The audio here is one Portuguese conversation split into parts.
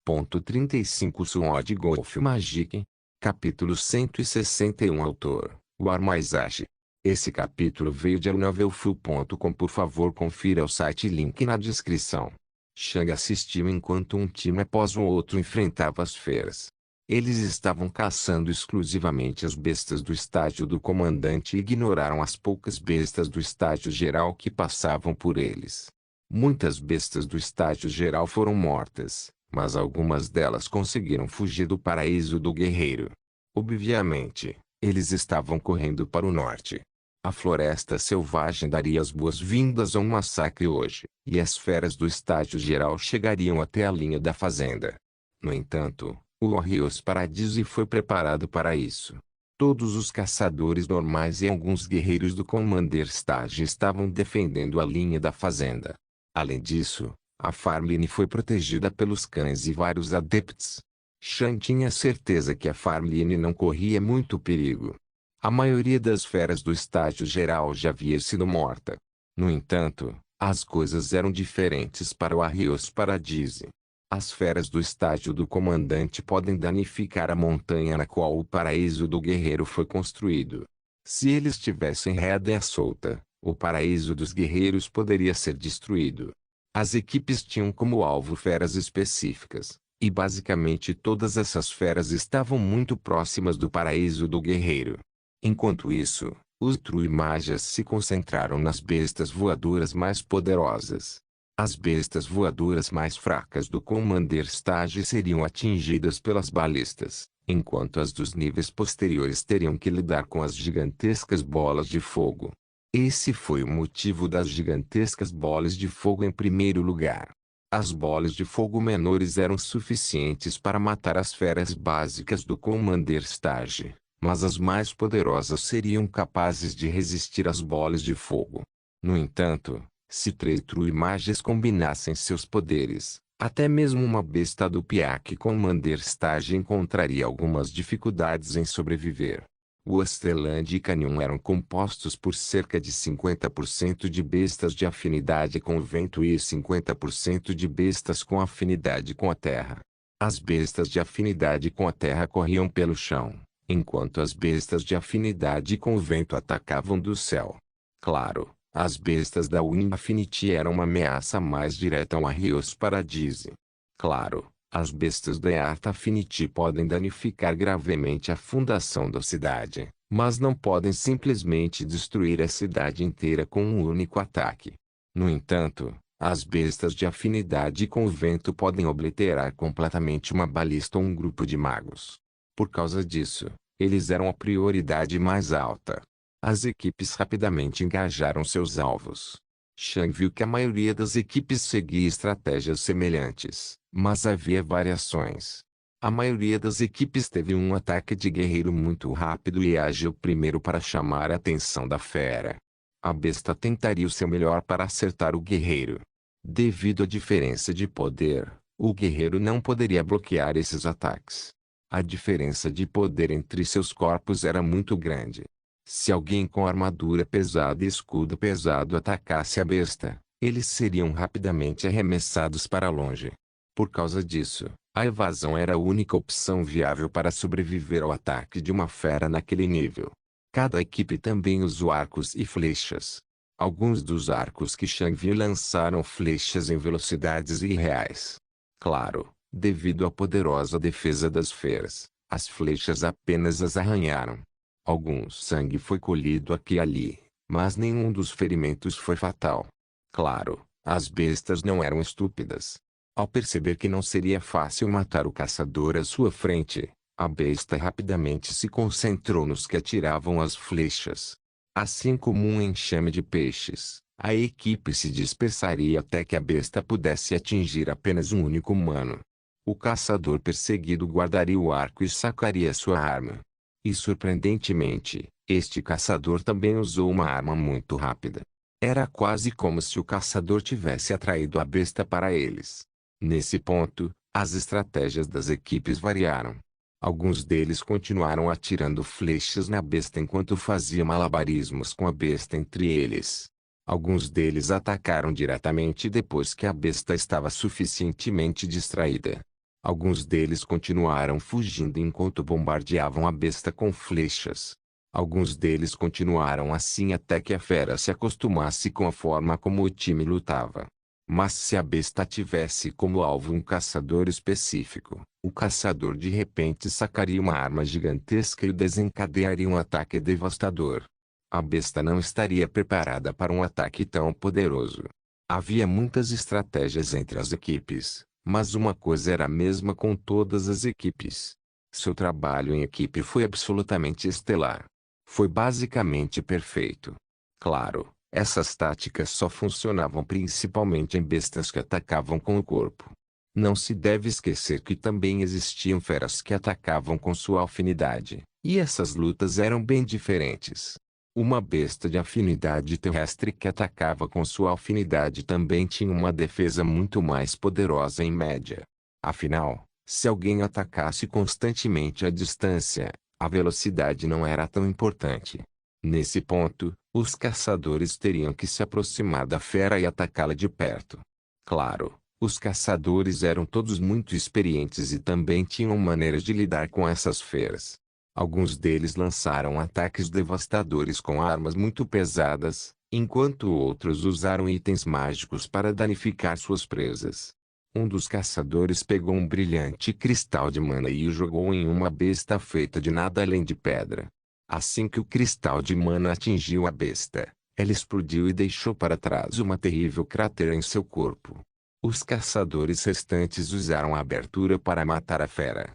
2.35 Sword Golf Magic. Capítulo 161 Autor, War Maizashi. Esse capítulo veio de novelfu.com. Por favor confira o site, link na descrição. Shang assistiu enquanto um time após o outro enfrentava as feras. Eles estavam caçando exclusivamente as bestas do estágio do comandante e ignoraram as poucas bestas do estágio geral que passavam por eles. Muitas bestas do estágio geral foram mortas, mas algumas delas conseguiram fugir do paraíso do guerreiro. Obviamente, eles estavam correndo para o norte. A floresta selvagem daria as boas-vindas a um massacre hoje, e as feras do estágio geral chegariam até a linha da fazenda. No entanto, o Warriors Paradise foi preparado para isso. Todos os caçadores normais e alguns guerreiros do Commander Stage estavam defendendo a linha da fazenda. Além disso, a Farmline foi protegida pelos cães e vários adeptos. Shang tinha certeza que a Farmline não corria muito perigo. A maioria das feras do estágio geral já havia sido morta. No entanto, as coisas eram diferentes para o Warriors Paradise. As feras do estágio do comandante podem danificar a montanha na qual o paraíso do guerreiro foi construído. Se eles tivessem rédea solta, o paraíso dos guerreiros poderia ser destruído. As equipes tinham como alvo feras específicas, e basicamente todas essas feras estavam muito próximas do paraíso do guerreiro. Enquanto isso, os True Mages se concentraram nas bestas voadoras mais poderosas. As bestas voadoras mais fracas do Commander Stage seriam atingidas pelas balistas, enquanto as dos níveis posteriores teriam que lidar com as gigantescas bolas de fogo. Esse foi o motivo das gigantescas bolas de fogo em primeiro lugar. As bolas de fogo menores eram suficientes para matar as feras básicas do Commander Stage, mas as mais poderosas seriam capazes de resistir às bolas de fogo. No entanto, se três True Mages combinassem seus poderes, até mesmo uma besta do Piak Commander Stage encontraria algumas dificuldades em sobreviver. O Asteland e Canyon eram compostos por cerca de 50% de bestas de afinidade com o vento e 50% de bestas com afinidade com a terra. As bestas de afinidade com a terra corriam pelo chão, enquanto as bestas de afinidade com o vento atacavam do céu. Claro, as bestas da Wind Affinity eram uma ameaça mais direta ao Warriors Paradise. Claro, as bestas da Earth Affinity podem danificar gravemente a fundação da cidade, mas não podem simplesmente destruir a cidade inteira com um único ataque. No entanto, as bestas de afinidade com o vento podem obliterar completamente uma balista ou um grupo de magos. Por causa disso, eles eram a prioridade mais alta. As equipes rapidamente engajaram seus alvos. Shang viu que a maioria das equipes seguia estratégias semelhantes, mas havia variações. A maioria das equipes teve um ataque de guerreiro muito rápido e ágil primeiro para chamar a atenção da fera. A besta tentaria o seu melhor para acertar o guerreiro. Devido à diferença de poder, o guerreiro não poderia bloquear esses ataques. A diferença de poder entre seus corpos era muito grande. Se alguém com armadura pesada e escudo pesado atacasse a besta, eles seriam rapidamente arremessados para longe. Por causa disso, a evasão era a única opção viável para sobreviver ao ataque de uma fera naquele nível. Cada equipe também usou arcos e flechas. Alguns dos arcos que Shang viu lançaram flechas em velocidades irreais. Claro, devido à poderosa defesa das feras, as flechas apenas as arranharam. Alguns sangue foi colhido aqui e ali, mas nenhum dos ferimentos foi fatal. Claro, as bestas não eram estúpidas. Ao perceber que não seria fácil matar o caçador à sua frente, a besta rapidamente se concentrou nos que atiravam as flechas. Assim como um enxame de peixes, a equipe se dispersaria até que a besta pudesse atingir apenas um único humano. O caçador perseguido guardaria o arco e sacaria sua arma. E surpreendentemente, este caçador também usou uma arma muito rápida. Era quase como se o caçador tivesse atraído a besta para eles. Nesse ponto, as estratégias das equipes variaram. Alguns deles continuaram atirando flechas na besta enquanto faziam malabarismos com a besta entre eles. Alguns deles atacaram diretamente depois que a besta estava suficientemente distraída. Alguns deles continuaram fugindo enquanto bombardeavam a besta com flechas. Alguns deles continuaram assim até que a fera se acostumasse com a forma como o time lutava. Mas se a besta tivesse como alvo um caçador específico, o caçador de repente sacaria uma arma gigantesca e desencadearia um ataque devastador. A besta não estaria preparada para um ataque tão poderoso. Havia muitas estratégias entre as equipes, mas uma coisa era a mesma com todas as equipes. Seu trabalho em equipe foi absolutamente estelar. Foi basicamente perfeito. Claro, essas táticas só funcionavam principalmente em bestas que atacavam com o corpo. Não se deve esquecer que também existiam feras que atacavam com sua afinidade, e essas lutas eram bem diferentes. Uma besta de afinidade terrestre que atacava com sua afinidade também tinha uma defesa muito mais poderosa em média. Afinal, se alguém atacasse constantemente à distância, a velocidade não era tão importante. Nesse ponto, os caçadores teriam que se aproximar da fera e atacá-la de perto. Claro, os caçadores eram todos muito experientes e também tinham maneiras de lidar com essas feras. Alguns deles lançaram ataques devastadores com armas muito pesadas, enquanto outros usaram itens mágicos para danificar suas presas. Um dos caçadores pegou um brilhante cristal de mana e o jogou em uma besta feita de nada além de pedra. Assim que o cristal de mana atingiu a besta, ela explodiu e deixou para trás uma terrível cratera em seu corpo. Os caçadores restantes usaram a abertura para matar a fera.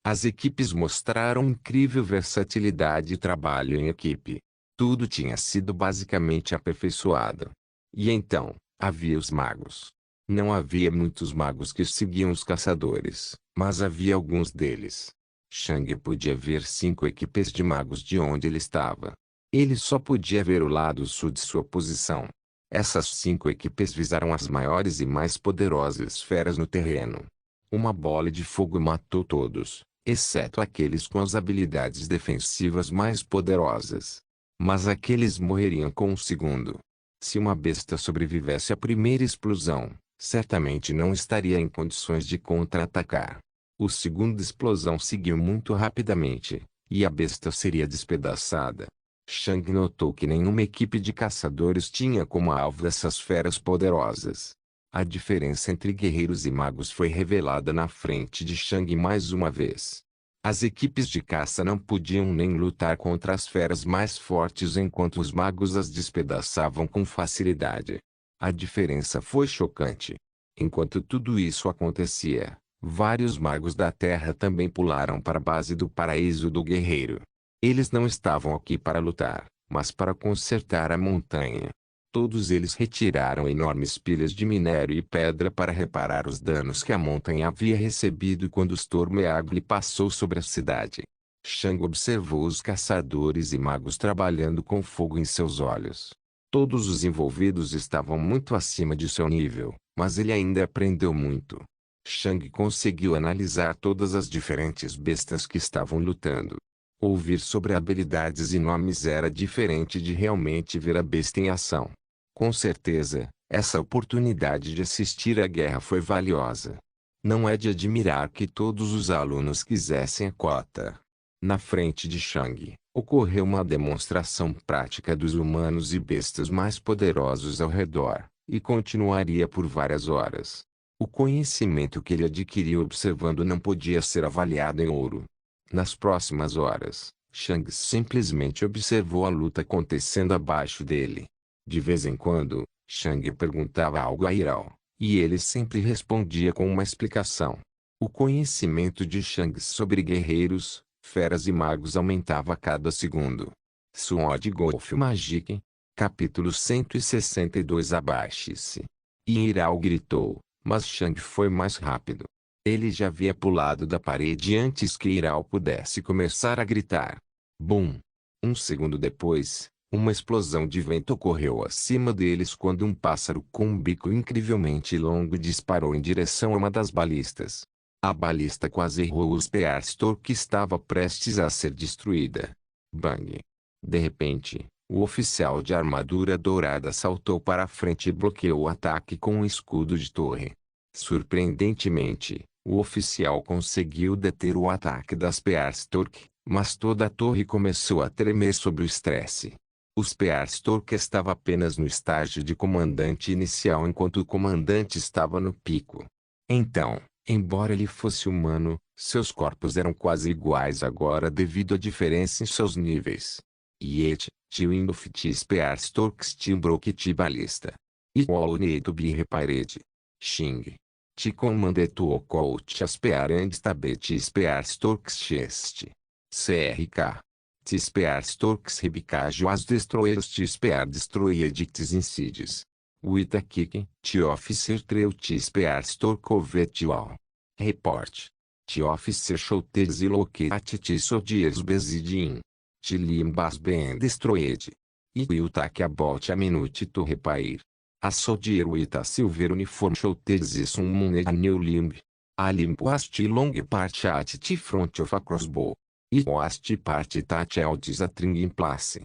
As equipes mostraram incrível versatilidade e trabalho em equipe. Tudo tinha sido basicamente aperfeiçoado. E então, havia os magos. Não havia muitos magos que seguiam os caçadores, mas havia alguns deles. Shang podia ver 5 equipes de magos de onde ele estava. Ele só podia ver o lado sul de sua posição. Essas 5 equipes visaram as maiores e mais poderosas feras no terreno. Uma bola de fogo matou todos, exceto aqueles com as habilidades defensivas mais poderosas. Mas aqueles morreriam com o segundo. Se uma besta sobrevivesse à primeira explosão, certamente não estaria em condições de contra-atacar. O segunda explosão seguiu muito rapidamente, e a besta seria despedaçada. Shang notou que nenhuma equipe de caçadores tinha como alvo essas feras poderosas. A diferença entre guerreiros e magos foi revelada na frente de Shang mais uma vez. As equipes de caça não podiam nem lutar contra as feras mais fortes enquanto os magos as despedaçavam com facilidade. A diferença foi chocante. Enquanto tudo isso acontecia, vários magos da Terra também pularam para a base do paraíso do guerreiro. Eles não estavam aqui para lutar, mas para consertar a montanha. Todos eles retiraram enormes pilhas de minério e pedra para reparar os danos que a montanha havia recebido quando o Stormeagle passou sobre a cidade. Shang observou os caçadores e magos trabalhando com fogo em seus olhos. Todos os envolvidos estavam muito acima de seu nível, mas ele ainda aprendeu muito. Shang conseguiu analisar todas as diferentes bestas que estavam lutando. Ouvir sobre habilidades e nomes era diferente de realmente ver a besta em ação. Com certeza, essa oportunidade de assistir à guerra foi valiosa. Não é de admirar que todos os alunos quisessem a cota. Na frente de Shang, ocorreu uma demonstração prática dos humanos e bestas mais poderosos ao redor, e continuaria por várias horas. O conhecimento que ele adquiriu observando não podia ser avaliado em ouro. Nas próximas horas, Shang simplesmente observou a luta acontecendo abaixo dele. De vez em quando, Shang perguntava algo a Irao, e ele sempre respondia com uma explicação. O conhecimento de Shang sobre guerreiros, feras e magos aumentava a cada segundo. Sword Golf Magic. Capítulo 162. Abaixe-se. Irao gritou, mas Shang foi mais rápido. Ele já havia pulado da parede antes que Irao pudesse começar a gritar. Bum! Um segundo depois, uma explosão de vento ocorreu acima deles quando um pássaro com um bico incrivelmente longo disparou em direção a uma das balistas. A balista quase errou o Spearstorm que estava prestes a ser destruída. Bang! De repente, o oficial de armadura dourada saltou para a frente e bloqueou o ataque com um escudo de torre. Surpreendentemente, O oficial conseguiu deter o ataque das Spearstork, mas toda a torre começou a tremer sob o estresse. O Spearstork estava apenas no estágio de comandante inicial enquanto o comandante estava no pico. Então, embora ele fosse humano, seus corpos eram quase iguais agora devido à diferença em seus níveis. Yet, Wind of T Spearstork Steelbrook T Balista. Equal need to be repaired. Xing. T commanded to occult a spear and stab T Spearstork's chest. CRK. T Spearstork's ribcage was destroyed. T Spear destroyed its insides. With a kick, T officer threw T Spearstork over the wall. Report. T officer shot the locate T soldiers based in. T limbs being destroyed. It will take about a minute to repair. A soldier with a silver uniform shot someone a new limb. A limb was the long part at the front of a crossbow. It was the part that held the string in place.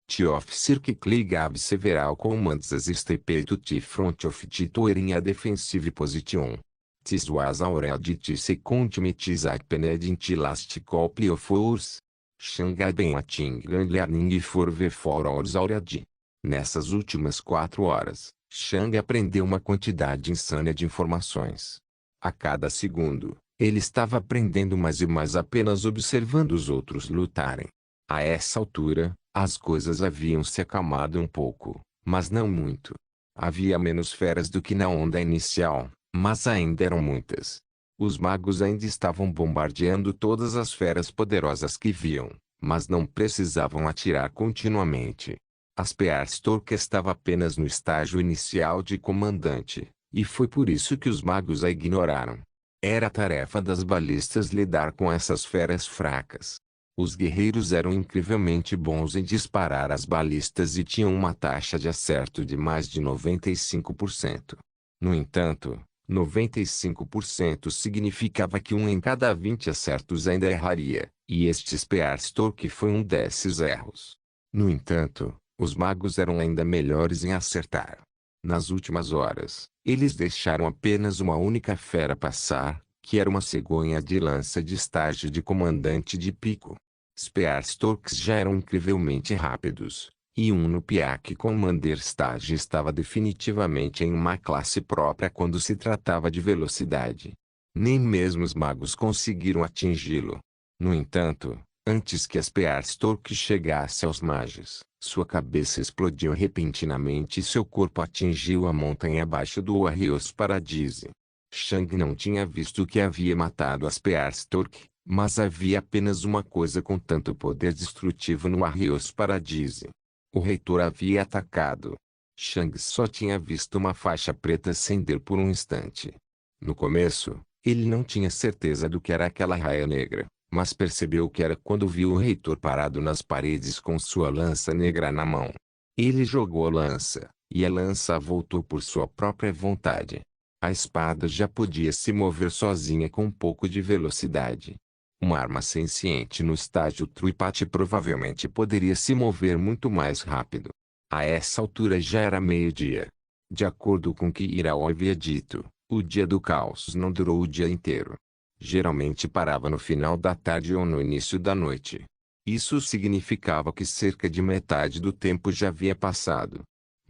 The officer quickly gave several commands as stepped to the front of the tower in a defensive position. This was already the second meet happened in the last couple of hours. Shanghai been watching and learning for the 4 hours already. Nessas últimas 4 horas, Shang aprendeu uma quantidade insana de informações. A cada segundo, ele estava aprendendo mais e mais apenas observando os outros lutarem. A essa altura, as coisas haviam se acalmado um pouco, mas não muito. Havia menos feras do que na onda inicial, mas ainda eram muitas. Os magos ainda estavam bombardeando todas as feras poderosas que viam, mas não precisavam atirar continuamente. A Spearstork estava apenas no estágio inicial de comandante, e foi por isso que os magos a ignoraram. Era a tarefa das balistas lidar com essas feras fracas. Os guerreiros eram incrivelmente bons em disparar as balistas e tinham uma taxa de acerto de mais de 95%. No entanto, 95% significava que 1 em cada 20 acertos ainda erraria, e este Spearstork foi um desses erros. No entanto, os magos eram ainda melhores em acertar. Nas últimas horas, eles deixaram apenas uma única fera passar, que era uma cegonha de lança de estágio de comandante de pico. Spearstorks já eram incrivelmente rápidos, e um no Piak Commander Stage estava definitivamente em uma classe própria quando se tratava de velocidade. Nem mesmo os magos conseguiram atingi-lo. No entanto, antes que a Spearstork chegasse aos magos, sua cabeça explodiu repentinamente e seu corpo atingiu a montanha abaixo do Warriors Paradise. Shang não tinha visto o que havia matado a Spearstork, mas havia apenas uma coisa com tanto poder destrutivo no Warriors Paradise. O reitor havia atacado. Shang só tinha visto uma faixa preta acender por um instante. No começo, ele não tinha certeza do que era aquela raia negra, mas percebeu o que era quando viu o reitor parado nas paredes com sua lança negra na mão. Ele jogou a lança, e a lança voltou por sua própria vontade. A espada já podia se mover sozinha com um pouco de velocidade. Uma arma senciente no estágio Truipat provavelmente poderia se mover muito mais rápido. A essa altura já era meio-dia. De acordo com o que Irao havia dito, o dia do caos não durou o dia inteiro. Geralmente parava no final da tarde ou no início da noite. Isso significava que cerca de metade do tempo já havia passado.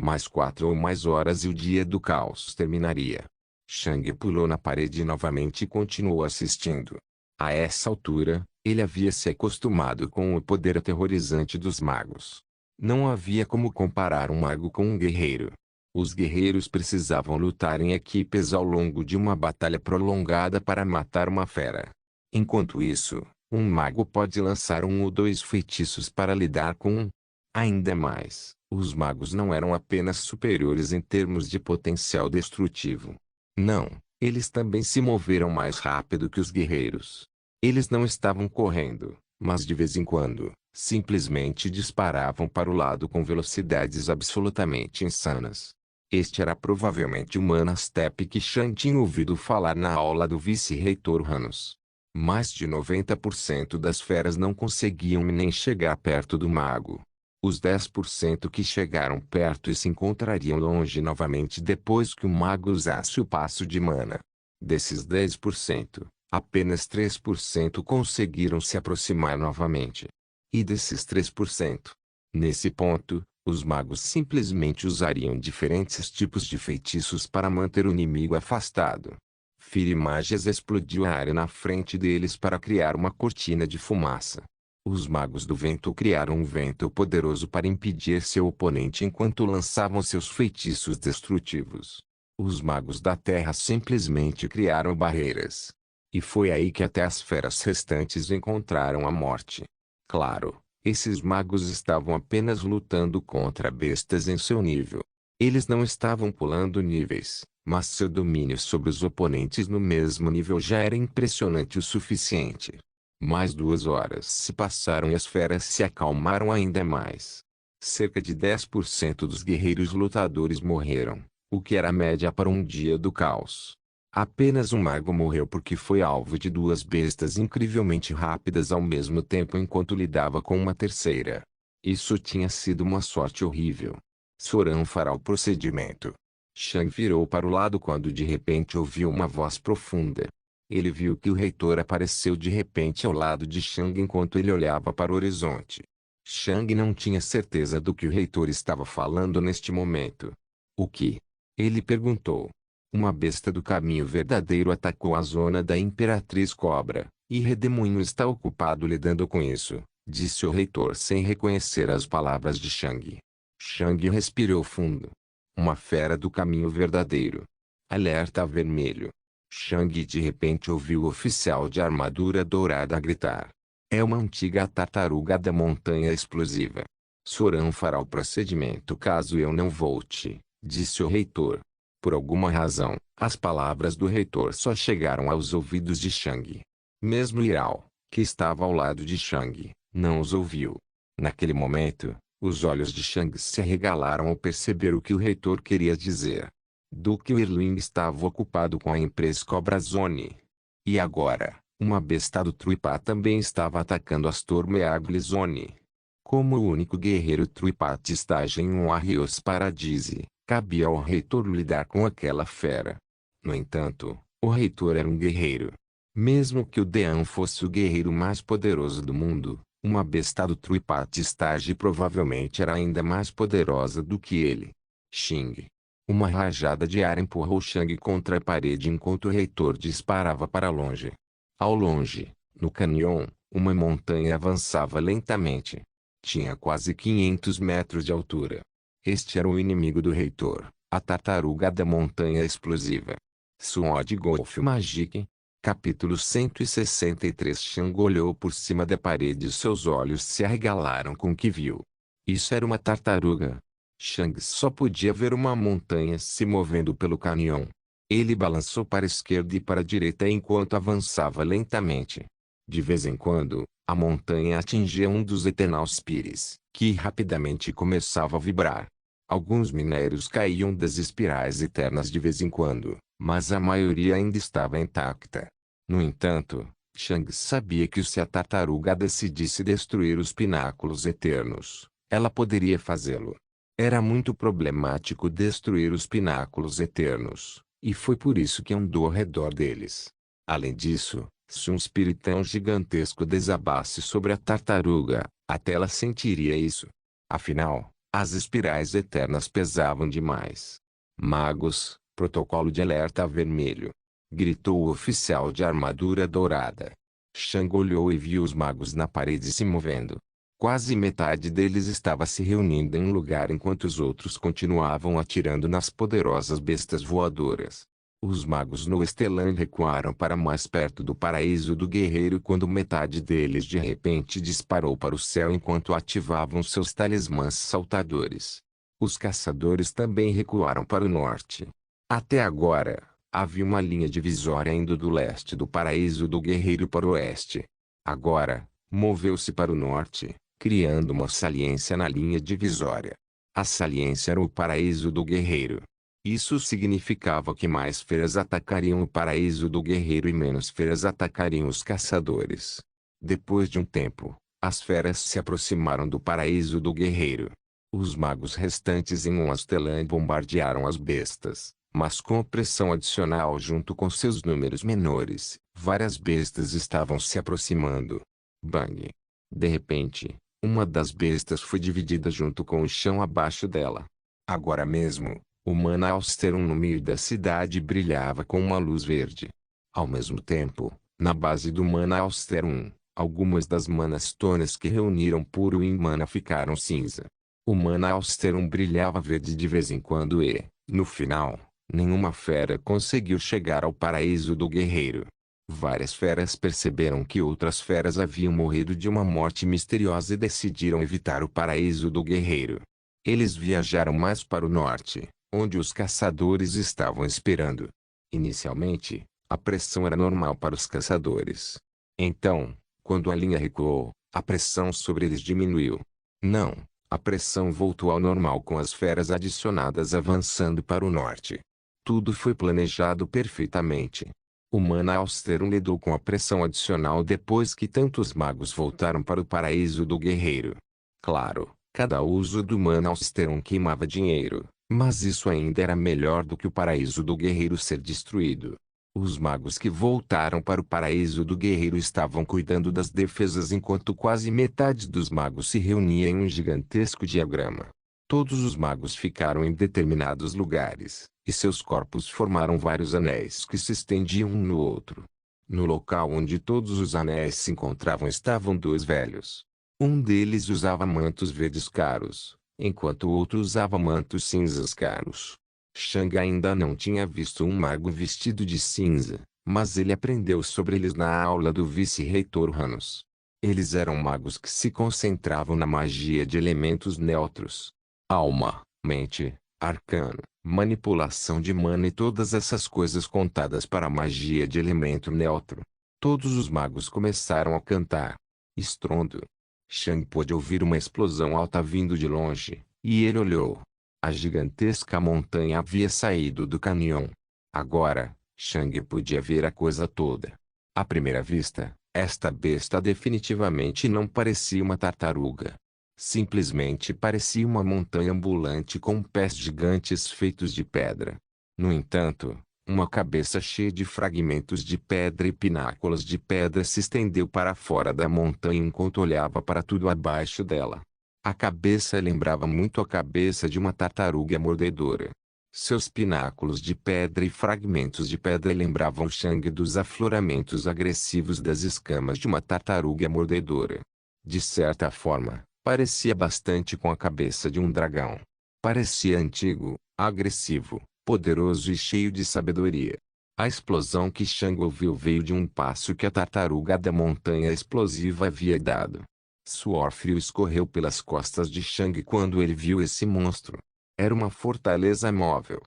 Mais 4 ou mais horas e o dia do caos terminaria. Shang pulou na parede novamente e continuou assistindo. A essa altura, ele havia se acostumado com o poder aterrorizante dos magos. Não havia como comparar um mago com um guerreiro. Os guerreiros precisavam lutar em equipes ao longo de uma batalha prolongada para matar uma fera. Enquanto isso, um mago pode lançar 1 ou 2 feitiços para lidar com um. Ainda mais, os magos não eram apenas superiores em termos de potencial destrutivo. Não, eles também se moveram mais rápido que os guerreiros. Eles não estavam correndo, mas de vez em quando, simplesmente disparavam para o lado com velocidades absolutamente insanas. Este era provavelmente o Mana Step que Shang tinha ouvido falar na aula do vice-reitor Hanos. Mais de 90% das feras não conseguiam nem chegar perto do mago. Os 10% que chegaram perto e se encontrariam longe novamente depois que o mago usasse o passo de mana. Desses 10%, apenas 3% conseguiram se aproximar novamente. E desses 3%, nesse ponto, os magos simplesmente usariam diferentes tipos de feitiços para manter o inimigo afastado. Firimagias explodiu a área na frente deles para criar uma cortina de fumaça. Os magos do vento criaram um vento poderoso para impedir seu oponente enquanto lançavam seus feitiços destrutivos. Os magos da terra simplesmente criaram barreiras. E foi aí que até as feras restantes encontraram a morte. Claro, esses magos estavam apenas lutando contra bestas em seu nível. Eles não estavam pulando níveis, mas seu domínio sobre os oponentes no mesmo nível já era impressionante o suficiente. Mais 2 horas se passaram e as feras se acalmaram ainda mais. Cerca de 10% dos guerreiros lutadores morreram, o que era a média para um dia do caos. Apenas um mago morreu porque foi alvo de 2 bestas incrivelmente rápidas ao mesmo tempo enquanto lidava com uma terceira. Isso tinha sido uma sorte horrível. Soran fará o procedimento. Shang virou para o lado quando de repente ouviu uma voz profunda. Ele viu que o reitor apareceu de repente ao lado de Shang enquanto ele olhava para o horizonte. Shang não tinha certeza do que o reitor estava falando neste momento. O que? Ele perguntou. Uma besta do caminho verdadeiro atacou a zona da Imperatriz Cobra, e Redemoinho está ocupado lidando com isso, disse o reitor sem reconhecer as palavras de Shang. Shang respirou fundo. Uma fera do caminho verdadeiro. Alerta vermelho. Shang de repente ouviu o oficial de armadura dourada gritar. É uma antiga tartaruga da montanha explosiva. Soran fará o procedimento caso eu não volte, disse o reitor. Por alguma razão, as palavras do reitor só chegaram aos ouvidos de Shang. Mesmo Yao, que estava ao lado de Shang, não os ouviu. Naquele momento, os olhos de Shang se arregalaram ao perceber o que o reitor queria dizer. Duque Irling estava ocupado com a empresa Cobra Zone. E agora, uma besta do Truipa também estava atacando as Tormeagli Zone. Como o único guerreiro Truipat estágio em um Arrios Paradise, cabia ao reitor lidar com aquela fera. No entanto, o reitor era um guerreiro. Mesmo que o Dean fosse o guerreiro mais poderoso do mundo, uma besta do Truipat estágio provavelmente era ainda mais poderosa do que ele. Xing. Uma rajada de ar empurrou Shang contra a parede enquanto o reitor disparava para longe. Ao longe, no canyon, uma montanha avançava lentamente. Tinha quase 500 metros de altura. Este era o inimigo do reitor, a tartaruga da montanha explosiva. Sword Golf Magic. Capítulo 163. Shang olhou por cima da parede e seus olhos se arregalaram com o que viu. Isso era uma tartaruga. Shang só podia ver uma montanha se movendo pelo canyon. Ele balançou para a esquerda e para a direita enquanto avançava lentamente. De vez em quando, a montanha atingia um dos Eternal Spires, que rapidamente começava a vibrar. Alguns minérios caíam das espirais eternas de vez em quando, mas a maioria ainda estava intacta. No entanto, Shang sabia que se a tartaruga decidisse destruir os pináculos eternos, ela poderia fazê-lo. Era muito problemático destruir os pináculos eternos, e foi por isso que andou ao redor deles. Além disso, se um espiritão gigantesco desabasse sobre a tartaruga, até ela sentiria isso. Afinal, as espirais eternas pesavam demais. Magos, protocolo de alerta vermelho. Gritou o oficial de armadura dourada. Shang olhou e viu os magos na parede se movendo. Quase metade deles estava se reunindo em um lugar enquanto os outros continuavam atirando nas poderosas bestas voadoras. Os magos no Estelan recuaram para mais perto do paraíso do guerreiro quando metade deles de repente disparou para o céu enquanto ativavam seus talismãs saltadores. Os caçadores também recuaram para o norte. Até agora, havia uma linha divisória indo do leste do paraíso do guerreiro para o oeste. Agora, moveu-se para o norte, criando uma saliência na linha divisória. A saliência era o paraíso do guerreiro. Isso significava que mais feras atacariam o paraíso do guerreiro e menos feras atacariam os caçadores. Depois de um tempo, as feras se aproximaram do paraíso do guerreiro. Os magos restantes em Oastelan bombardearam as bestas, Mas com a pressão adicional junto com seus números menores, várias bestas estavam se aproximando. Bang! De repente, uma das bestas foi dividida junto com o chão abaixo dela. Agora mesmo, o Mana Austerum no meio da cidade brilhava com uma luz verde. Ao mesmo tempo, na base do Mana Austerum, algumas das Mana Stones que reuniram puro em Mana ficaram cinza. O Mana Austerum brilhava verde de vez em quando e, no final, nenhuma fera conseguiu chegar ao paraíso do guerreiro. Várias feras perceberam que outras feras haviam morrido de uma morte misteriosa e decidiram evitar o paraíso do guerreiro. Eles viajaram mais para o norte, onde os caçadores estavam esperando. Inicialmente, a pressão era normal para os caçadores. Então, quando a linha recuou, a pressão sobre eles diminuiu. Não, a pressão voltou ao normal com as feras adicionadas avançando para o norte. Tudo foi planejado perfeitamente. O Mana Austerum lidou com a pressão adicional depois que tantos magos voltaram para o paraíso do guerreiro. Claro, cada uso do Mana Austerum queimava dinheiro, mas isso ainda era melhor do que o paraíso do guerreiro ser destruído. Os magos que voltaram para o paraíso do guerreiro estavam cuidando das defesas enquanto quase metade dos magos se reunia em um gigantesco diagrama. Todos os magos ficaram em determinados lugares, e seus corpos formaram vários anéis que se estendiam um no outro. No local onde todos os anéis se encontravam estavam dois velhos. Um deles usava mantos verdes caros, enquanto o outro usava mantos cinzas caros. Shang ainda não tinha visto um mago vestido de cinza, mas ele aprendeu sobre eles na aula do vice-reitor Hanos. Eles eram magos que se concentravam na magia de elementos neutros. Alma, mente, arcano, manipulação de mana e todas essas coisas contadas para a magia de elemento neutro. Todos os magos começaram a cantar. Estrondo. Shang pôde ouvir uma explosão alta vindo de longe, e ele olhou. A gigantesca montanha havia saído do canhão. Agora, Shang podia ver a coisa toda. À primeira vista, esta besta definitivamente não parecia uma tartaruga. Simplesmente parecia uma montanha ambulante com pés gigantes feitos de pedra. No entanto, uma cabeça cheia de fragmentos de pedra e pináculos de pedra se estendeu para fora da montanha enquanto olhava para tudo abaixo dela. A cabeça lembrava muito a cabeça de uma tartaruga mordedora. Seus pináculos de pedra e fragmentos de pedra lembravam Shang dos afloramentos agressivos das escamas de uma tartaruga mordedora. De certa forma, parecia bastante com a cabeça de um dragão. Parecia antigo, agressivo, poderoso e cheio de sabedoria. A explosão que Shang ouviu veio de um passo que a tartaruga da montanha explosiva havia dado. Suor frio escorreu pelas costas de Shang quando ele viu esse monstro. Era uma fortaleza móvel.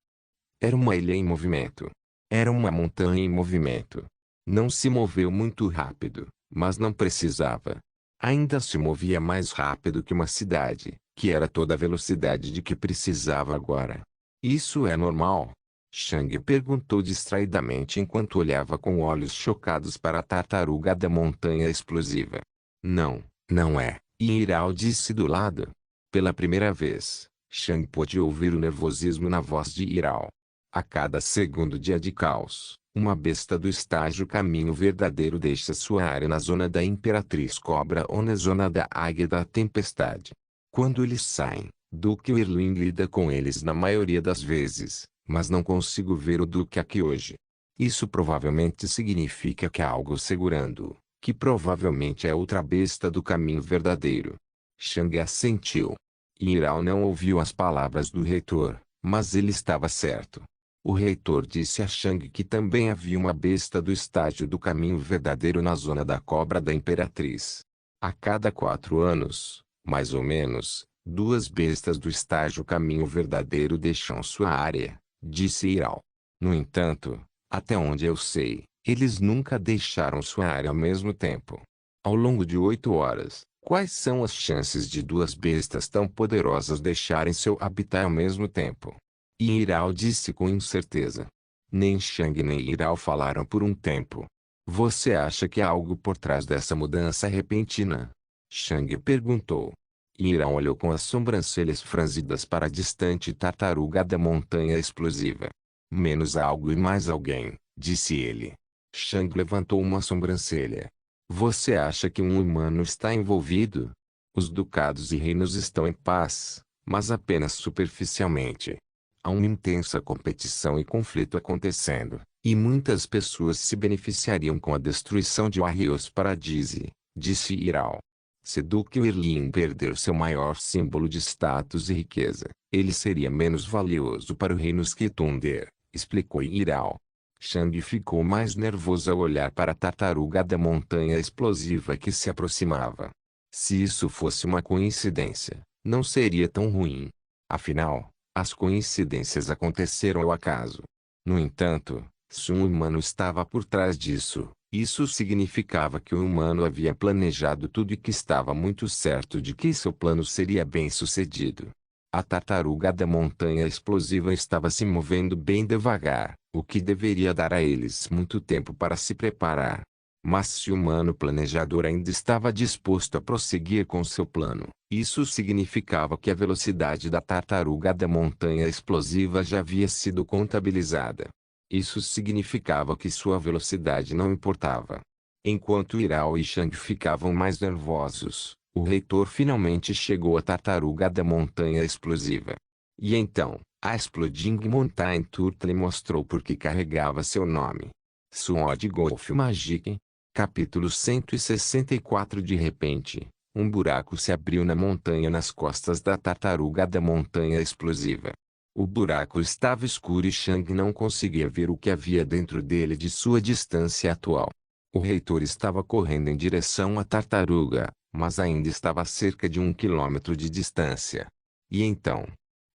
Era uma ilha em movimento. Era uma montanha em movimento. Não se moveu muito rápido, mas não precisava. Ainda se movia mais rápido que uma cidade, que era toda a velocidade de que precisava agora. Isso é normal? Shang perguntou distraidamente enquanto olhava com olhos chocados para a tartaruga da montanha explosiva. Não, não é, Yiral disse do lado. Pela primeira vez, Shang pôde ouvir o nervosismo na voz de Yiral. A cada segundo dia de caos, uma besta do estágio caminho verdadeiro deixa sua área na zona da Imperatriz Cobra ou na zona da Águia da Tempestade. Quando eles saem, Duque Irwin lida com eles na maioria das vezes, mas não consigo ver o Duque aqui hoje. Isso provavelmente significa que há algo segurando-o, que provavelmente é outra besta do caminho verdadeiro. Shang assentiu. Yiral não ouviu as palavras do reitor, mas ele estava certo. O reitor disse a Shang que também havia uma besta do estágio do caminho verdadeiro na zona da Cobra da Imperatriz. A cada 4 anos, mais ou menos, 2 bestas do estágio caminho verdadeiro deixam sua área, disse Yiral. No entanto, até onde eu sei, eles nunca deixaram sua área ao mesmo tempo. Ao longo de 8 horas, quais são as chances de 2 bestas tão poderosas deixarem seu habitat ao mesmo tempo? Yiral disse com incerteza. Nem Shang nem Yiral falaram por um tempo. Você acha que há algo por trás dessa mudança repentina? Shang perguntou. Yiral olhou com as sobrancelhas franzidas para a distante tartaruga da montanha explosiva. Menos algo e mais alguém, disse ele. Shang levantou uma sobrancelha. Você acha que um humano está envolvido? Os ducados e reinos estão em paz, mas apenas superficialmente. Há uma intensa competição e conflito acontecendo, e muitas pessoas se beneficiariam com a destruição de Warriors Paradise, disse Irao. Se Duque Erlin perder seu maior símbolo de status e riqueza, ele seria menos valioso para o reino Skitunder, explicou Irao. Shang ficou mais nervoso ao olhar para a tartaruga da montanha explosiva que se aproximava. Se isso fosse uma coincidência, não seria tão ruim. Afinal, as coincidências aconteceram ao acaso. No entanto, se um humano estava por trás disso, isso significava que o humano havia planejado tudo e que estava muito certo de que seu plano seria bem-sucedido. A tartaruga da montanha explosiva estava se movendo bem devagar, o que deveria dar a eles muito tempo para se preparar. Mas se o humano planejador ainda estava disposto a prosseguir com seu plano, isso significava que a velocidade da tartaruga da montanha explosiva já havia sido contabilizada. Isso significava que sua velocidade não importava. Enquanto Irao e Shang ficavam mais nervosos, o reitor finalmente chegou à tartaruga da montanha explosiva. E então, a Exploding Mountain Turtle mostrou por que carregava seu nome. Sword Golf Magic. Capítulo 164. De repente, um buraco se abriu na montanha nas costas da tartaruga da montanha explosiva. O buraco estava escuro e Shang não conseguia ver o que havia dentro dele de sua distância atual. O reitor estava correndo em direção à tartaruga, mas ainda estava a cerca de 1 quilômetro de distância. E então,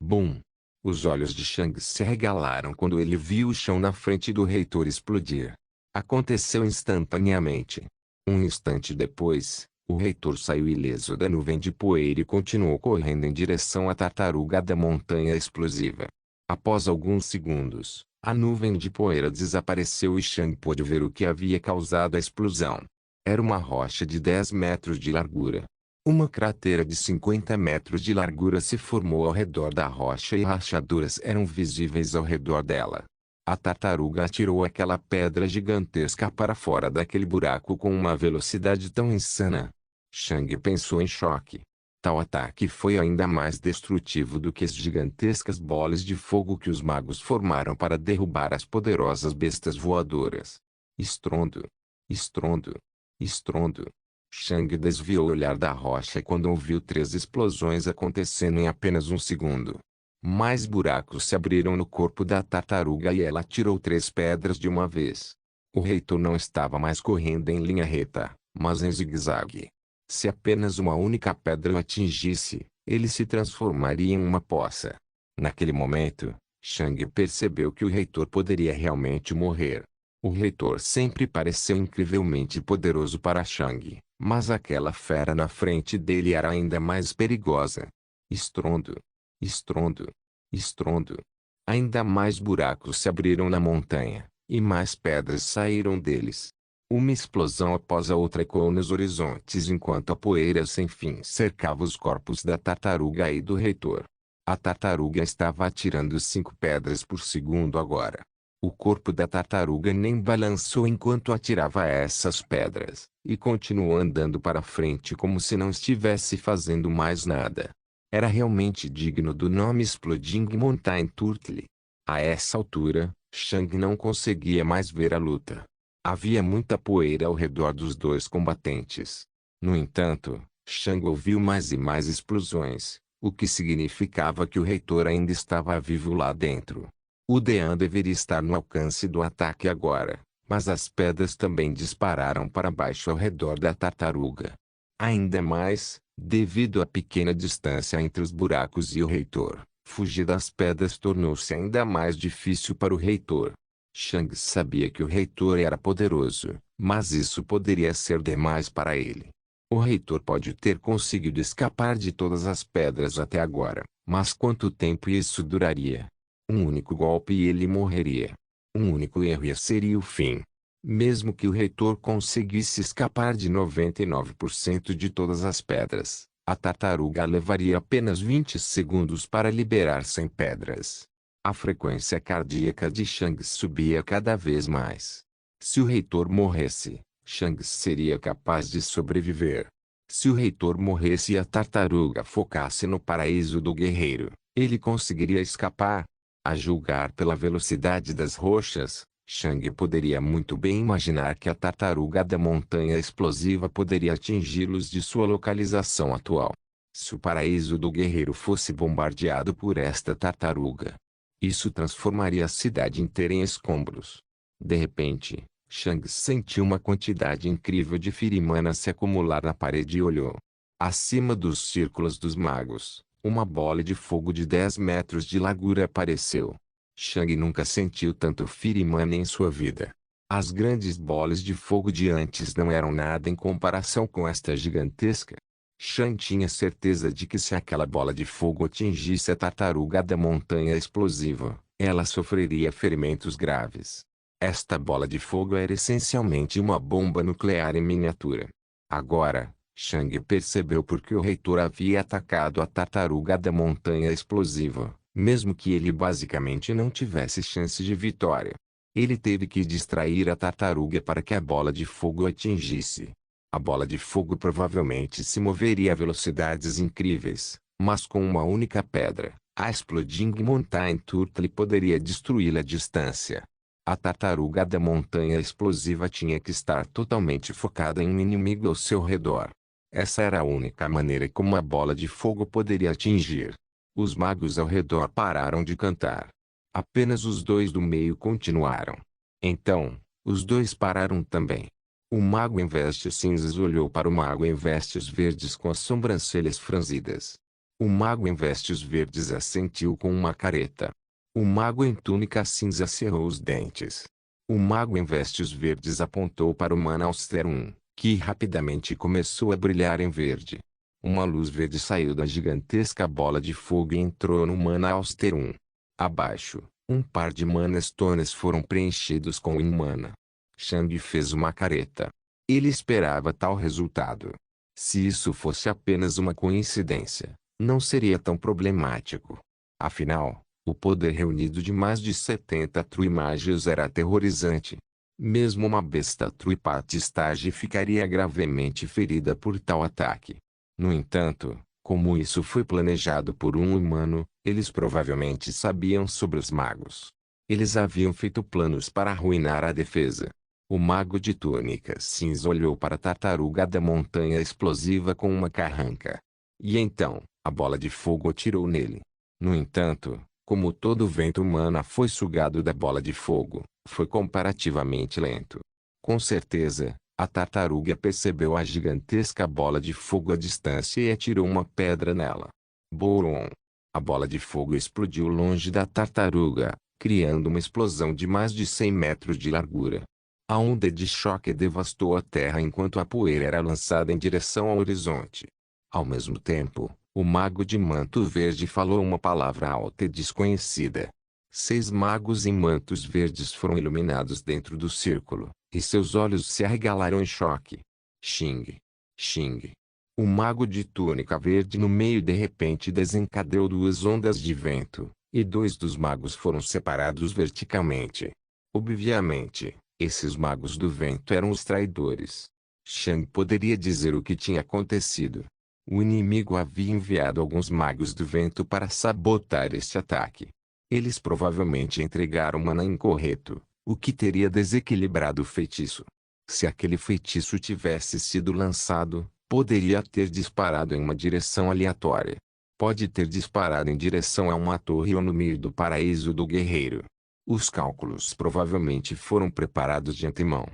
bum! Os olhos de Shang se arregalaram quando ele viu o chão na frente do reitor explodir. Aconteceu instantaneamente. Um instante depois, o reitor saiu ileso da nuvem de poeira e continuou correndo em direção à tartaruga da montanha explosiva. Após alguns segundos, a nuvem de poeira desapareceu e Shang pôde ver o que havia causado a explosão. Era uma rocha de 10 metros de largura. Uma cratera de 50 metros de largura se formou ao redor da rocha e rachaduras eram visíveis ao redor dela. A tartaruga atirou aquela pedra gigantesca para fora daquele buraco com uma velocidade tão insana. Shang pensou em choque. Tal ataque foi ainda mais destrutivo do que as gigantescas bolas de fogo que os magos formaram para derrubar as poderosas bestas voadoras. Estrondo. Estrondo. Estrondo. Shang desviou o olhar da rocha quando ouviu 3 explosões acontecendo em apenas um segundo. Mais buracos se abriram no corpo da tartaruga e ela atirou 3 pedras de uma vez. O reitor não estava mais correndo em linha reta, mas em zigue-zague. Se apenas uma única pedra o atingisse, ele se transformaria em uma poça. Naquele momento, Shang percebeu que o reitor poderia realmente morrer. O reitor sempre pareceu incrivelmente poderoso para Shang, mas aquela fera na frente dele era ainda mais perigosa. Estrondo. Estrondo. Estrondo. Ainda mais buracos se abriram na montanha, e mais pedras saíram deles. Uma explosão após a outra ecoou nos horizontes enquanto a poeira sem fim cercava os corpos da tartaruga e do reitor. A tartaruga estava atirando 5 pedras por segundo agora. O corpo da tartaruga nem balançou enquanto atirava essas pedras, e continuou andando para frente como se não estivesse fazendo mais nada. Era realmente digno do nome Exploding Mountain Turtle. A essa altura, Shang não conseguia mais ver a luta. Havia muita poeira ao redor dos dois combatentes. No entanto, Shang ouviu mais e mais explosões, o que significava que o reitor ainda estava vivo lá dentro. O Dean deveria estar no alcance do ataque agora, mas as pedras também dispararam para baixo ao redor da tartaruga. Ainda mais, devido à pequena distância entre os buracos e o reitor, fugir das pedras tornou-se ainda mais difícil para o reitor. Shang sabia que o reitor era poderoso, mas isso poderia ser demais para ele. O reitor pode ter conseguido escapar de todas as pedras até agora, mas quanto tempo isso duraria? Um único golpe e ele morreria. Um único erro e seria o fim. Mesmo que o reitor conseguisse escapar de 99% de todas as pedras, a tartaruga levaria apenas 20 segundos para liberar 100 pedras. A frequência cardíaca de Shanks subia cada vez mais. Se o reitor morresse, Shanks seria capaz de sobreviver. Se o reitor morresse e a tartaruga focasse no paraíso do guerreiro, ele conseguiria escapar. A julgar pela velocidade das rochas, Shang poderia muito bem imaginar que a tartaruga da montanha explosiva poderia atingi-los de sua localização atual. Se o paraíso do guerreiro fosse bombardeado por esta tartaruga, isso transformaria a cidade inteira em escombros. De repente, Shang sentiu uma quantidade incrível de Firimana se acumular na parede e olhou. Acima dos círculos dos magos, uma bola de fogo de 10 metros de largura apareceu. Shang nunca sentiu tanto Firimana em sua vida. As grandes bolas de fogo de antes não eram nada em comparação com esta gigantesca. Shang tinha certeza de que se aquela bola de fogo atingisse a tartaruga da montanha explosiva, ela sofreria ferimentos graves. Esta bola de fogo era essencialmente uma bomba nuclear em miniatura. Agora, Shang percebeu por que o reitor havia atacado a tartaruga da montanha explosiva, mesmo que ele basicamente não tivesse chance de vitória. Ele teve que distrair a tartaruga para que a bola de fogo atingisse. A bola de fogo provavelmente se moveria a velocidades incríveis, mas com uma única pedra, a Exploding Mountain Turtle poderia destruí-la à distância. A tartaruga da montanha explosiva tinha que estar totalmente focada em um inimigo ao seu redor. Essa era a única maneira como a bola de fogo poderia atingir. Os magos ao redor pararam de cantar. Apenas os dois do meio continuaram. Então, os dois pararam também. O mago em vestes cinzas olhou para o mago em vestes verdes com as sobrancelhas franzidas. O mago em vestes verdes assentiu com uma careta. O mago em túnica cinza cerrou os dentes. O mago em vestes verdes apontou para o Mana Austerum, que rapidamente começou a brilhar em verde. Uma luz verde saiu da gigantesca bola de fogo e entrou no Mana Austerum. Abaixo, um par de Mana Stones foram preenchidos com Mana. Shang fez uma careta. Ele esperava tal resultado. Se isso fosse apenas uma coincidência, não seria tão problemático. Afinal, o poder reunido de mais de 70 Truimagios era aterrorizante. Mesmo uma besta Truipatistage ficaria gravemente ferida por tal ataque. No entanto, como isso foi planejado por um humano, eles provavelmente sabiam sobre os magos. Eles haviam feito planos para arruinar a defesa. O mago de túnica cinza olhou para a tartaruga da montanha explosiva com uma carranca. E então, a bola de fogo atirou nele. No entanto, como todo vento humano foi sugado da bola de fogo, foi comparativamente lento. Com certeza, a tartaruga percebeu a gigantesca bola de fogo à distância e atirou uma pedra nela. Boom! A bola de fogo explodiu longe da tartaruga, criando uma explosão de mais de 100 metros de largura. A onda de choque devastou a terra enquanto a poeira era lançada em direção ao horizonte. Ao mesmo tempo, o mago de manto verde falou uma palavra alta e desconhecida. 6 magos em mantos verdes foram iluminados dentro do círculo, e seus olhos se arregalaram em choque. Xing! Xing! O mago de túnica verde no meio de repente desencadeou 2 ondas de vento, e 2 dos magos foram separados verticalmente. Obviamente, esses magos do vento eram os traidores. Shang poderia dizer o que tinha acontecido. O inimigo havia enviado alguns magos do vento para sabotar este ataque. Eles provavelmente entregaram mana incorreto, o que teria desequilibrado o feitiço. Se aquele feitiço tivesse sido lançado, poderia ter disparado em uma direção aleatória. Pode ter disparado em direção a uma torre ou no meio do paraíso do guerreiro. Os cálculos provavelmente foram preparados de antemão.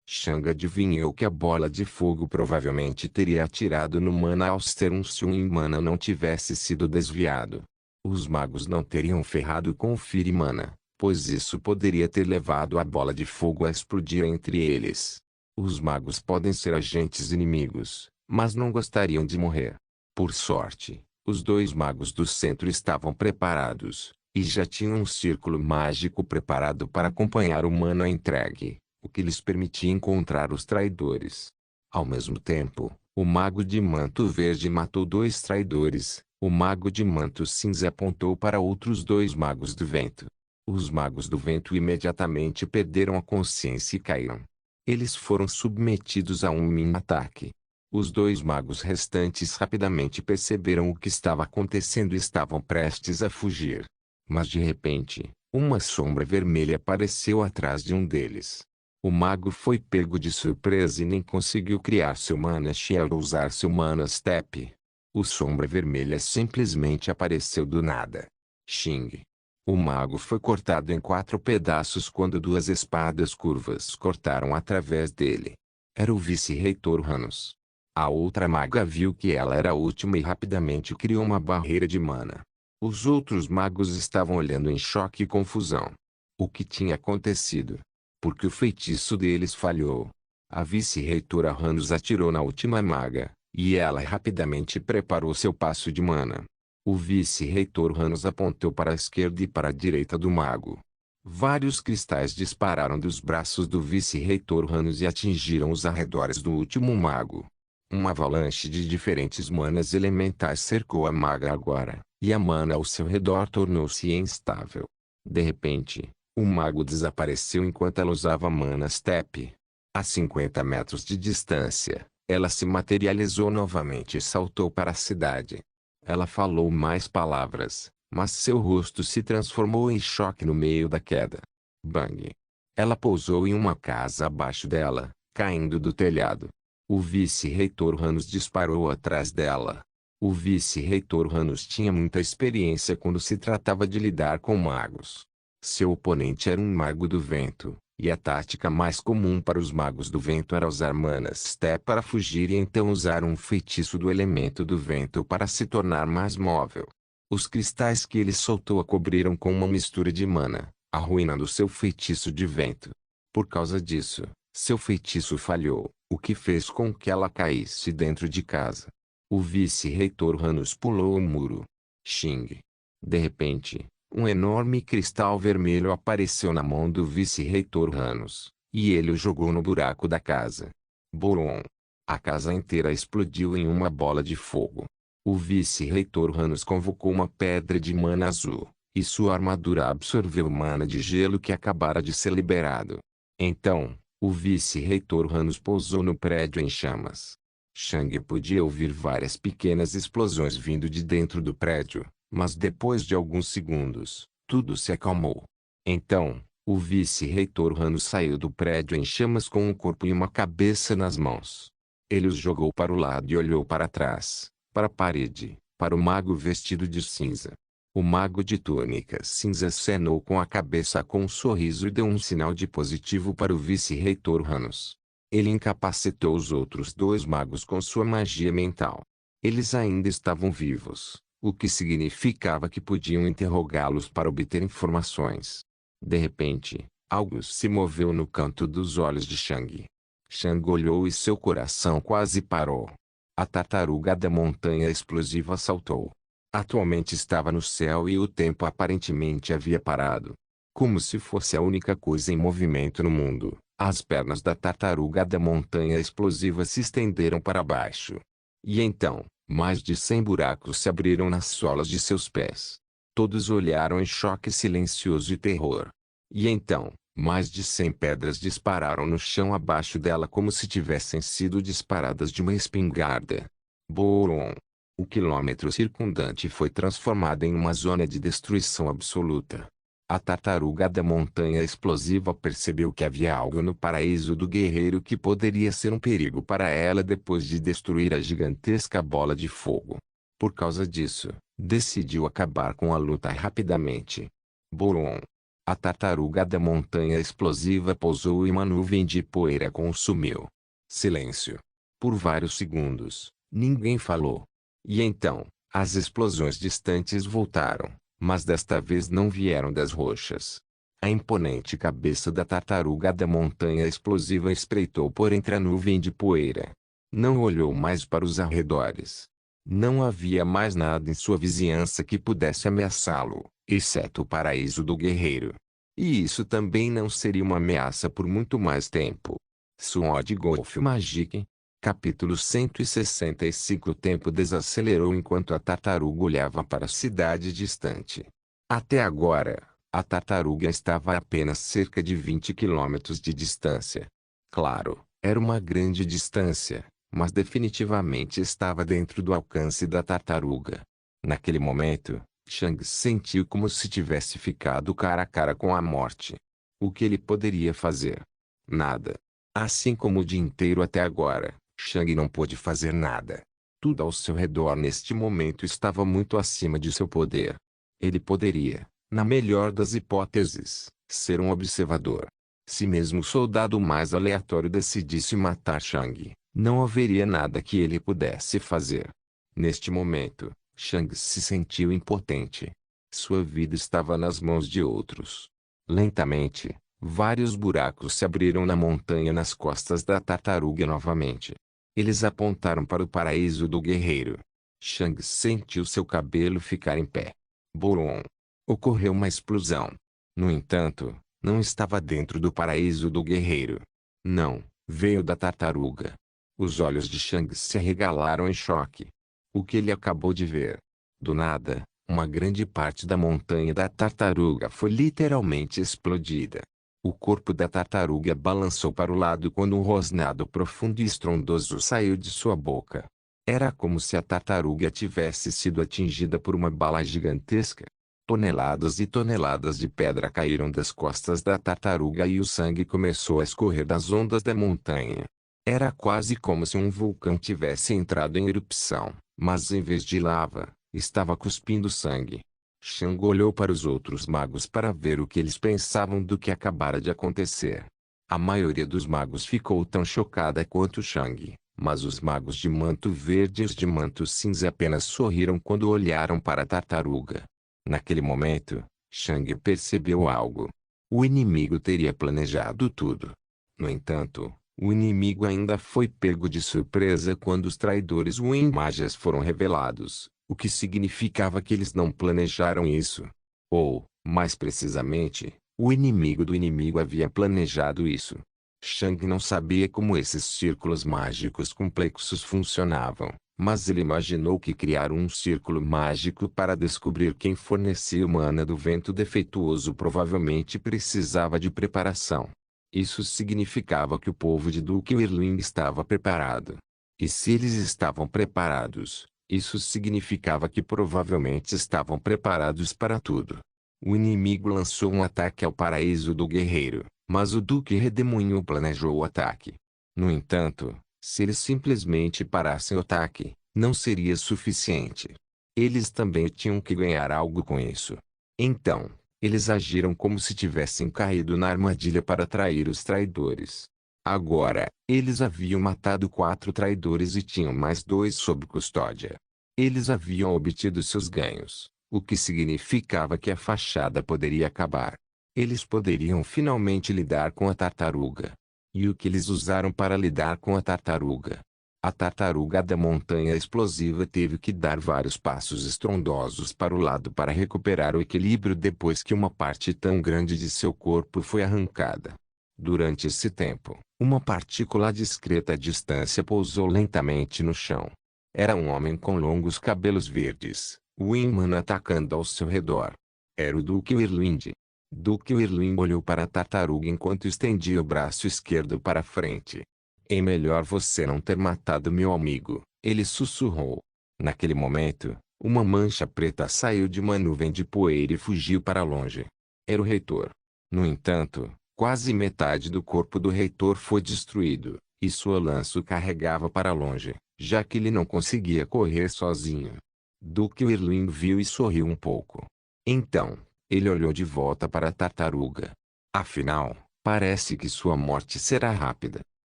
Shang adivinhou que a bola de fogo provavelmente teria atirado no Mana Austerum se o Mana não tivesse sido desviado. Os magos não teriam ferrado com o Firimana, pois isso poderia ter levado a bola de fogo a explodir entre eles. Os magos podem ser agentes inimigos, mas não gostariam de morrer. Por sorte, os 2 magos do centro estavam preparados, e já tinham um círculo mágico preparado para acompanhar o Mana entregue, o que lhes permitia encontrar os traidores. Ao mesmo tempo, O mago de manto verde matou 2 traidores. O mago de manto cinza apontou para outros 2 magos do vento. Os magos do vento imediatamente perderam a consciência e caíram. Eles foram submetidos a um mini-ataque. Os 2 magos restantes rapidamente perceberam o que estava acontecendo e estavam prestes a fugir. Mas de repente, uma sombra vermelha apareceu atrás de um deles. O mago foi pego de surpresa e nem conseguiu criar seu Mana Shell ou usar seu Mana Step. O sombra vermelha simplesmente apareceu do nada. Xing. O mago foi cortado em 4 pedaços quando 2 espadas curvas cortaram através dele. Era o vice-reitor Ranos. A outra maga viu que ela era a última e rapidamente criou uma barreira de mana. Os outros magos estavam olhando em choque e confusão. O que tinha acontecido? Porque o feitiço deles falhou. A vice-reitora Ranos atirou na última maga, e ela rapidamente preparou seu passo de mana. O vice-reitor Ranos apontou para a esquerda e para a direita do mago. Vários cristais dispararam dos braços do vice-reitor Ranos e atingiram os arredores do último mago. Uma avalanche de diferentes manas elementais cercou a maga agora, e a mana ao seu redor tornou-se instável. De repente, o mago desapareceu enquanto ela usava Mana Step. A 50 metros de distância, ela se materializou novamente e saltou para a cidade. Ela falou mais palavras, mas seu rosto se transformou em choque no meio da queda. Bang! Ela pousou em uma casa abaixo dela, caindo do telhado. O vice-reitor Ranos disparou atrás dela. O vice-reitor Ranos tinha muita experiência quando se tratava de lidar com magos. Seu oponente era um mago do vento, e a tática mais comum para os magos do vento era usar Mana Step para fugir e então usar um feitiço do elemento do vento para se tornar mais móvel. Os cristais que ele soltou a cobriram com uma mistura de mana, arruinando seu feitiço de vento. Por causa disso, seu feitiço falhou, o que fez com que ela caísse dentro de casa. O vice-reitor Ranos pulou o muro. Xing. De repente, um enorme cristal vermelho apareceu na mão do vice-reitor Ranos, e ele o jogou no buraco da casa. Boom! A casa inteira explodiu em uma bola de fogo. O vice-reitor Ranos convocou uma pedra de mana azul, e sua armadura absorveu mana de gelo que acabara de ser liberado. Então, o vice-reitor Ranos pousou no prédio em chamas. Shang podia ouvir várias pequenas explosões vindo de dentro do prédio, mas depois de alguns segundos, tudo se acalmou. Então, o vice-reitor Ranos saiu do prédio em chamas com um corpo e uma cabeça nas mãos. Ele os jogou para o lado e olhou para trás, para a parede, para o mago vestido de cinza. O mago de túnica cinza acenou com a cabeça com um sorriso e deu um sinal de positivo para o vice-reitor Ranos. Ele incapacitou os outros 2 magos com sua magia mental. Eles ainda estavam vivos, o que significava que podiam interrogá-los para obter informações. De repente, algo se moveu no canto dos olhos de Shang. Shang olhou e seu coração quase parou. A tartaruga da montanha explosiva saltou. Atualmente estava no céu e o tempo aparentemente havia parado. Como se fosse a única coisa em movimento no mundo, as pernas da tartaruga da montanha explosiva se estenderam para baixo. E então, mais de 100 buracos se abriram nas solas de seus pés. Todos olharam em choque silencioso e terror. E então, mais de 100 pedras dispararam no chão abaixo dela como se tivessem sido disparadas de uma espingarda. Boom! O quilômetro circundante foi transformado em uma zona de destruição absoluta. A tartaruga da montanha explosiva percebeu que havia algo no paraíso do guerreiro que poderia ser um perigo para ela depois de destruir a gigantesca bola de fogo. Por causa disso, decidiu acabar com a luta rapidamente. Boom! A tartaruga da montanha explosiva pousou e uma nuvem de poeira consumiu. Silêncio. Por vários segundos, ninguém falou. E então, as explosões distantes voltaram, mas desta vez não vieram das rochas. A imponente cabeça da tartaruga da montanha explosiva espreitou por entre a nuvem de poeira. Não olhou mais para os arredores. Não havia mais nada em sua vizinhança que pudesse ameaçá-lo, exceto o paraíso do guerreiro. E isso também não seria uma ameaça por muito mais tempo. Sword Golf Magic Capítulo 165. O tempo desacelerou enquanto a tartaruga olhava para a cidade distante. Até agora, a tartaruga estava a apenas cerca de 20 quilômetros de distância. Claro, era uma grande distância, mas definitivamente estava dentro do alcance da tartaruga. Naquele momento, Chang sentiu como se tivesse ficado cara a cara com a morte. O que ele poderia fazer? Nada. Assim como o dia inteiro até agora, Chang não pôde fazer nada. Tudo ao seu redor neste momento estava muito acima de seu poder. Ele poderia, na melhor das hipóteses, ser um observador. Se mesmo o soldado mais aleatório decidisse matar Chang, não haveria nada que ele pudesse fazer. Neste momento, Chang se sentiu impotente. Sua vida estava nas mãos de outros. Lentamente, vários buracos se abriram na montanha nas costas da tartaruga novamente. Eles apontaram para o paraíso do guerreiro. Chang sentiu seu cabelo ficar em pé. Borom! Ocorreu uma explosão. No entanto, não estava dentro do paraíso do guerreiro. Não, veio da tartaruga. Os olhos de Chang se arregalaram em choque. O que ele acabou de ver? Do nada, uma grande parte da montanha da tartaruga foi literalmente explodida. O corpo da tartaruga balançou para o lado quando um rosnado profundo e estrondoso saiu de sua boca. Era como se a tartaruga tivesse sido atingida por uma bala gigantesca. Toneladas e toneladas de pedra caíram das costas da tartaruga e o sangue começou a escorrer das ondas da montanha. Era quase como se um vulcão tivesse entrado em erupção, mas em vez de lava, estava cuspindo sangue. Chang olhou para os outros magos para ver o que eles pensavam do que acabara de acontecer. A maioria dos magos ficou tão chocada quanto Chang, mas os magos de manto verde e os de manto cinza apenas sorriram quando olharam para a tartaruga. Naquele momento, Chang percebeu algo. O inimigo teria planejado tudo. No entanto, o inimigo ainda foi pego de surpresa quando os traidores Win-Mages foram revelados, o que significava que eles não planejaram isso. Ou, mais precisamente, o inimigo do inimigo havia planejado isso. Chang não sabia como esses círculos mágicos complexos funcionavam, mas ele imaginou que criar um círculo mágico para descobrir quem fornecia o mana do vento defeituoso provavelmente precisava de preparação. Isso significava que o povo de Duke Irling estava preparado. E se eles estavam preparados, isso significava que provavelmente estavam preparados para tudo. O inimigo lançou um ataque ao paraíso do guerreiro, mas o Duque Redemoinho planejou o ataque. No entanto, se eles simplesmente parassem o ataque, não seria suficiente. Eles também tinham que ganhar algo com isso. Então, eles agiram como se tivessem caído na armadilha para atrair os traidores. Agora, eles haviam matado 4 traidores e tinham mais 2 sob custódia. Eles haviam obtido seus ganhos, o que significava que a fachada poderia acabar. Eles poderiam finalmente lidar com a tartaruga. E o que eles usaram para lidar com a tartaruga? A tartaruga da montanha explosiva teve que dar vários passos estrondosos para o lado para recuperar o equilíbrio depois que uma parte tão grande de seu corpo foi arrancada. Durante esse tempo, uma partícula discreta à distância pousou lentamente no chão. Era um homem com longos cabelos verdes, Wingman atacando ao seu redor. Era o Duque Irlwind. Duque Irlwind olhou para a tartaruga enquanto estendia o braço esquerdo para frente. É melhor você não ter matado meu amigo, ele sussurrou. Naquele momento, uma mancha preta saiu de uma nuvem de poeira e fugiu para longe. Era o reitor. No entanto, quase metade do corpo do reitor foi destruído, e sua lança o carregava para longe, já que ele não conseguia correr sozinho. Duque Irlwind viu e sorriu um pouco. Então, ele olhou de volta para a tartaruga. Afinal, parece que sua morte será rápida.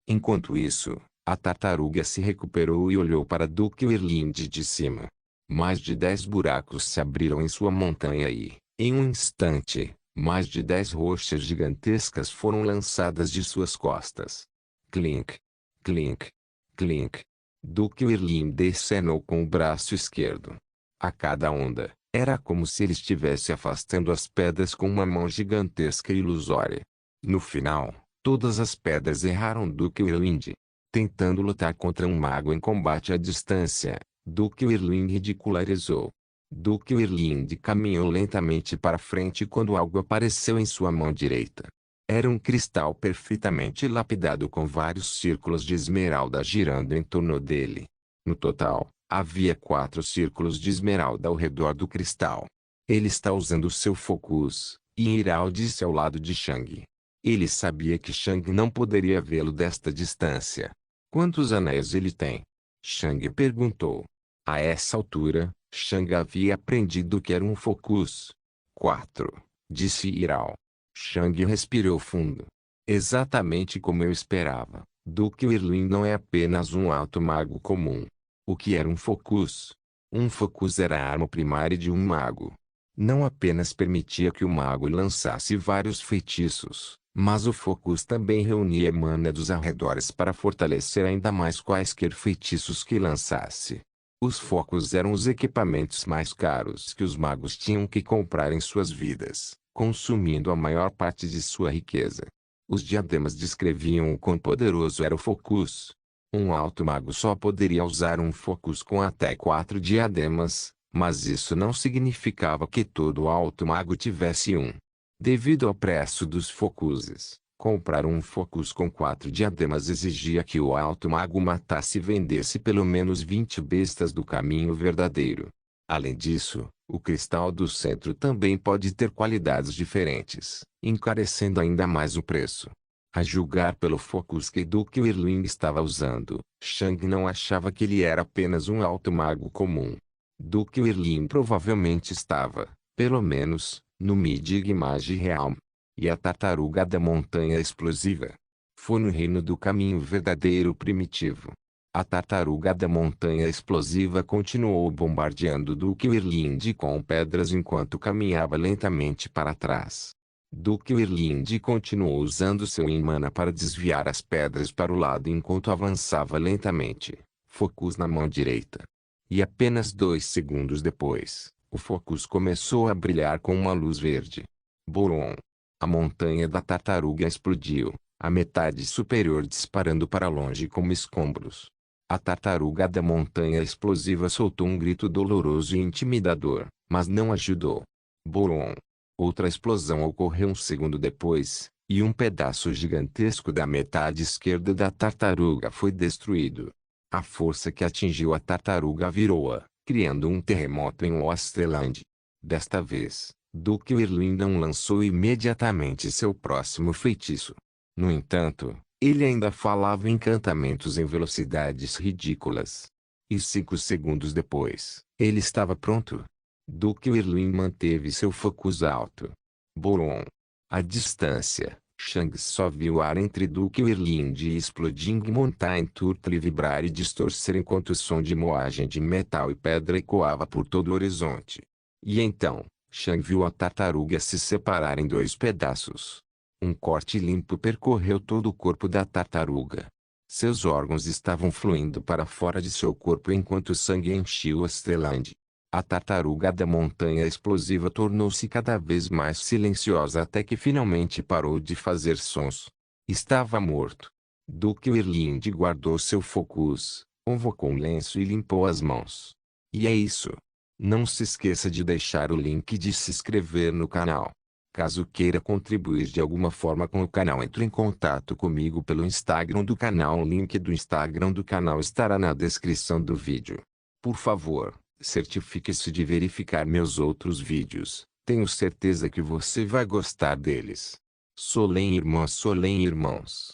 Enquanto isso, a tartaruga se recuperou e olhou para Duque Irlwind de cima. Mais de 10 buracos se abriram em sua montanha e, em um instante, mais de 10 rochas gigantescas foram lançadas de suas costas. Clink, clink, clink. Duque Irlwind acenou com o braço esquerdo. A cada onda, era como se ele estivesse afastando as pedras com uma mão gigantesca e ilusória. No final, todas as pedras erraram Duque Irlwind. Tentando lutar contra um mago em combate à distância, Duke Whirlwind ridicularizou. Duke Whirlwind caminhou lentamente para frente quando algo apareceu em sua mão direita. Era um cristal perfeitamente lapidado com vários círculos de esmeralda girando em torno dele. No total, havia 4 círculos de esmeralda ao redor do cristal. Ele está usando seu focus, Yirao disse ao lado de Shang. Ele sabia que Shang não poderia vê-lo desta distância. Quantos anéis ele tem? Shang perguntou. A essa altura, Shang havia aprendido que era um focus. 4, disse Yirao. Shang respirou fundo. Exatamente como eu esperava, Duke Whirlwind não é apenas um alto mago comum. O que era um focus? Um focus era a arma primária de um mago. Não apenas permitia que o mago lançasse vários feitiços, mas o focus também reunia mana dos arredores para fortalecer ainda mais quaisquer feitiços que lançasse. Os focos eram os equipamentos mais caros que os magos tinham que comprar em suas vidas, consumindo a maior parte de sua riqueza. Os diademas descreviam o quão poderoso era o focus. Um alto mago só poderia usar um focus com até 4 diademas, mas isso não significava que todo alto mago tivesse um. Devido ao preço dos focuses, comprar um focus com 4 diademas exigia que o alto mago matasse e vendesse pelo menos 20 bestas do caminho verdadeiro. Além disso, o cristal do centro também pode ter qualidades diferentes, encarecendo ainda mais o preço. A julgar pelo focus que Duke Whirlwind estava usando, Shang não achava que ele era apenas um alto mago comum. Duke Whirlwind provavelmente estava, pelo menos, no Midig Mage Realm. E a tartaruga da montanha explosiva? Foi no reino do caminho verdadeiro primitivo. A tartaruga da montanha explosiva continuou bombardeando Duke Whirlwind com pedras enquanto caminhava lentamente para trás. Duke Whirlwind continuou usando seu Imana para desviar as pedras para o lado enquanto avançava lentamente, focus na mão direita. E apenas 2 segundos depois, o focus começou a brilhar com uma luz verde. Bolon! A montanha da tartaruga explodiu, a metade superior disparando para longe como escombros. A tartaruga da montanha explosiva soltou um grito doloroso e intimidador, mas não ajudou. Bolon! Outra explosão ocorreu um segundo depois, e um pedaço gigantesco da metade esquerda da tartaruga foi destruído. A força que atingiu a tartaruga virou-a, criando um terremoto em Osterland. Desta vez, Duke Whirlwind não lançou imediatamente seu próximo feitiço. No entanto, ele ainda falava encantamentos em velocidades ridículas. E 5 segundos depois, ele estava pronto. Duke Whirlwind manteve seu focus alto. Bolon! À distância, Shang só viu o ar entre Duke Whirlwind e Exploding Mountain Turtle vibrar e distorcer enquanto o som de moagem de metal e pedra ecoava por todo o horizonte. E então, Shang viu a tartaruga se separar em 2 pedaços. Um corte limpo percorreu todo o corpo da tartaruga. Seus órgãos estavam fluindo para fora de seu corpo enquanto o sangue enchia o Osterland. A tartaruga da montanha explosiva tornou-se cada vez mais silenciosa até que finalmente parou de fazer sons. Estava morto. Duke Whirlwind guardou seu focus, convocou um lenço e limpou as mãos. E é isso. Não se esqueça de deixar o link de se inscrever no canal. Caso queira contribuir de alguma forma com o canal, entre em contato comigo pelo Instagram do canal. O link do Instagram do canal estará na descrição do vídeo. Por favor, certifique-se de verificar meus outros vídeos. Tenho certeza que você vai gostar deles. Solem irmãos.